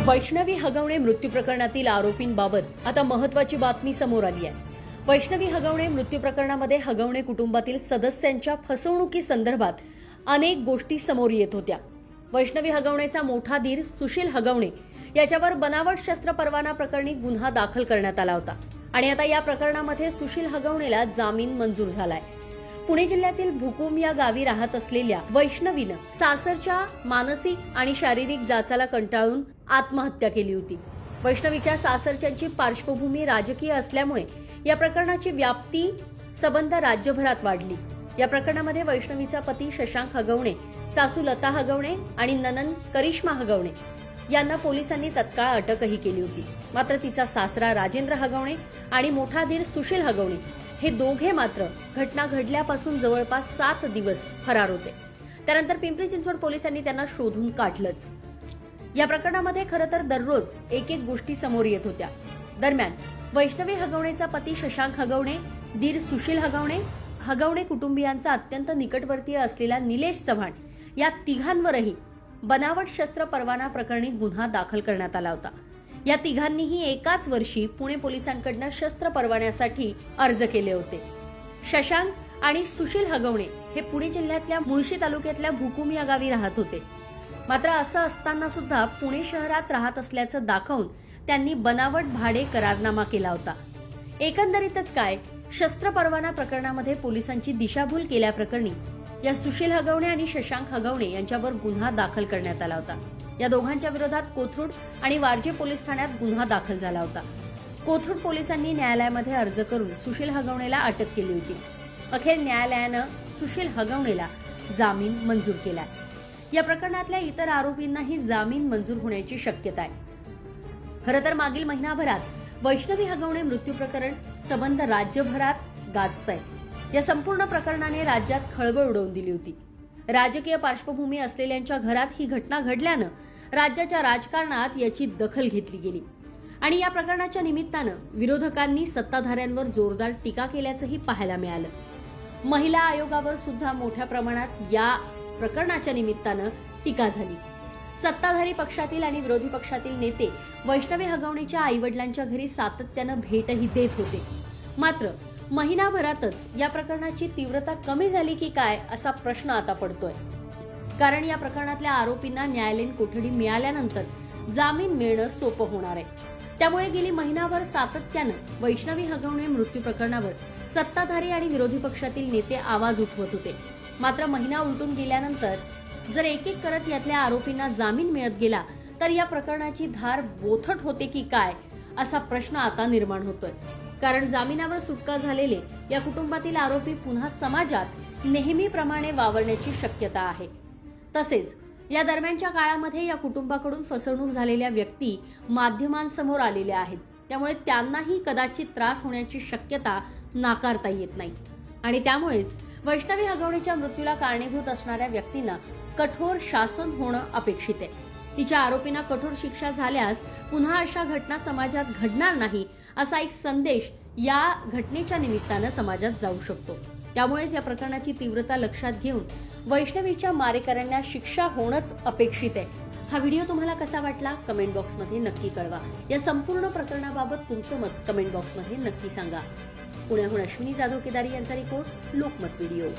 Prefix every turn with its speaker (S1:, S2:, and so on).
S1: वैष्णवी हगवणे मृत्यू प्रकरणातील आरोपींबाबत आता महत्त्वाची बातमी समोर आली आहे। वैष्णवी हगवणे मृत्यू प्रकरणामध्ये हगवणे कुटुंबातील सदस्यांच्या फसवणुकीसंदर्भात अनेक गोष्टी समोर येत होत्या। वैष्णवी हगवणेचा मोठा दीर सुशील हगवणे याच्यावर बनावट शस्त्र परवाना प्रकरणी गुन्हा दाखल करण्यात आला होता आणि आता या प्रकरणामध्ये सुशील हगवणेला जामीन मंजूर झालाय। पुणे जिल्ह्यातील भुकुम या गावी राहत असलेल्या वैष्णवीनं सासरच्या मानसिक आणि शारीरिक जाचाला कंटाळून आत्महत्या केली होती। वैष्णवीच्या सासरच्यांची पार्श्वभूमी राजकीय असल्यामुळे या प्रकरणाची व्याप्ती सबंध राज्यभरात वाढली। या प्रकरणामध्ये वैष्णवीचा पती शशांक हगवणे, सासू लता हगवणे आणि ननंद करिश्मा हगवणे यांना पोलिसांनी तत्काळ अटकही केली होती। मात्र तिचा सासरा राजेंद्र हगवणे आणि मोठा धीर सुशील हगवणे हे दोघे मात्र घटना घडल्यापासून जवळपास 7 दिवस फरार होते। त्यानंतर पिंपरी चिंचवड पोलिसांनी त्यांना शोधून काढलंच। या प्रकरणामध्ये खरं तर दररोज एक गोष्टी समोर येत होत्या। दरम्यान वैष्णवी हगवणेचा पती शशांक हगवणे, दीर सुशील हगवणे, हगवणे कुटुंबियांचा अत्यंत निकटवर्तीय असलेला निलेश चव्हाण या तिघांवरही बनावट शस्त्र परवाना प्रकरणी गुन्हा दाखल करण्यात आला होता। या तिघांनीही एकाच वर्षी पुणे पोलिसांकडून शस्त्र परवान्यासाठी अर्ज केले होते। शशांक आणि सुशील हगवणे हे पुणे जिल्ह्यातल्या मुळशी तालुक्यातल्या भुकुम या गावी राहत होते। मात्र असं असताना सुद्धा पुणे शहरात राहत असल्याचं दाखवून त्यांनी बनावट भाडे करारनामा केला होता। एकंदरीतच काय, शस्त्र परवाना प्रकरणामध्ये पोलिसांची दिशाभूल केल्याप्रकरणी या सुशील हगवणे आणि शशांक हगवणे यांच्यावर गुन्हा दाखल करण्यात आला होता। या दोघांच्या विरोधात कोथरूड आणि वारजे पोलीस ठाण्यात गुन्हा दाखल झाला होता। कोथरूड पोलिसांनी न्यायालयामध्ये अर्ज करून सुशील हगवणेला अटक केली होती। अखेर न्यायालयानं सुशील हगवणेला जामीन मंजूर केलाय। या प्रकरणातल्या इतर आरोपींनाही जामीन मंजूर होण्याची शक्यता आहे। खरं तर मागील महिनाभरात वैष्णवी हगवणे मृत्यू प्रकरण सबंध राज्यभरात गाजतंय। या संपूर्ण प्रकरणाने राज्यात खळबळ उडवून दिली होती। राजकीय पार्श्वभूमी असलेल्यांच्या घरात ही घटना घडल्यानं राज्याच्या राजकारणात याची दखल घेतली गेली आणि या प्रकरणाच्या निमित्तानं विरोधकांनी सत्ताधाऱ्यांवर जोरदार टीका केल्याचंही पाहायला मिळालं। महिला आयोगावर सुद्धा मोठ्या प्रमाणात या प्रकरणाच्या निमित्तानं टीका झाली। सत्ताधारी पक्षातील आणि विरोधी पक्षातील नेते वैष्णवी हगवणेच्या आईवडिलांच्या घरी सातत्यानं भेटही देत होते। मात्र महिनाभरातच या प्रकरणाची तीव्रता कमी झाली की काय असा प्रश्न आता पडतोय। कारण या प्रकरणातल्या आरोपींना न्यायालयीन कोठडी मिळाल्यानंतर जामीन मिळणं सोपं होणार आहे। त्यामुळे गेली महिनाभर सातत्यानं वैष्णवी हगवणे मृत्यू प्रकरणावर सत्ताधारी आणि विरोधी पक्षातील नेते आवाज उठवत होते। मात्र महिना उलटून गेल्यानंतर जर एक एक करत यातल्या आरोपींना जामीन मिळत गेला तर या प्रकरणाची धार बोथट होते की काय असा प्रश्न आता निर्माण होतोय। कारण जामिनावर सुटका झालेले या कुटुंबातील आरोपी पुन्हा समाजात नेहमीप्रमाणे वावरण्याची शक्यता आहे। तसेच या दरम्यानच्या काळामध्ये या कुटुंबाकडून फसवणूक झालेल्या व्यक्ती माध्यमांसमोर आलेल्या आहेत। त्यामुळे त्यांनाही कदाचित त्रास होण्याची शक्यता नाकारता येत नाही आणि त्यामुळेच वैष्णवी हगवणेच्या मृत्यूला कारणीभूत असणाऱ्या व्यक्तींना कठोर शासन होणं अपेक्षित आहे। तिच्या आरोपींना कठोर शिक्षा झाल्यास पुन्हा अशा घटना समाजात घडणार नाही असा एक संदेश या घटनेच्या निमित्तानं समाजात जाऊ शकतो। त्यामुळेच या प्रकरणाची तीव्रता लक्षात घेऊन वैष्णवीच्या मारेकऱ्यांना शिक्षा होणंच अपेक्षित आहे। हा व्हिडिओ तुम्हाला कसा वाटला कमेंट बॉक्समध्ये नक्की कळवा। या संपूर्ण प्रकरणाबाबत तुमचं मत कमेंट बॉक्समध्ये नक्की सांगा। पुण्याहून अश्विनी जाधव केदारी यांचा रिपोर्ट, लोकमत व्हिडिओ।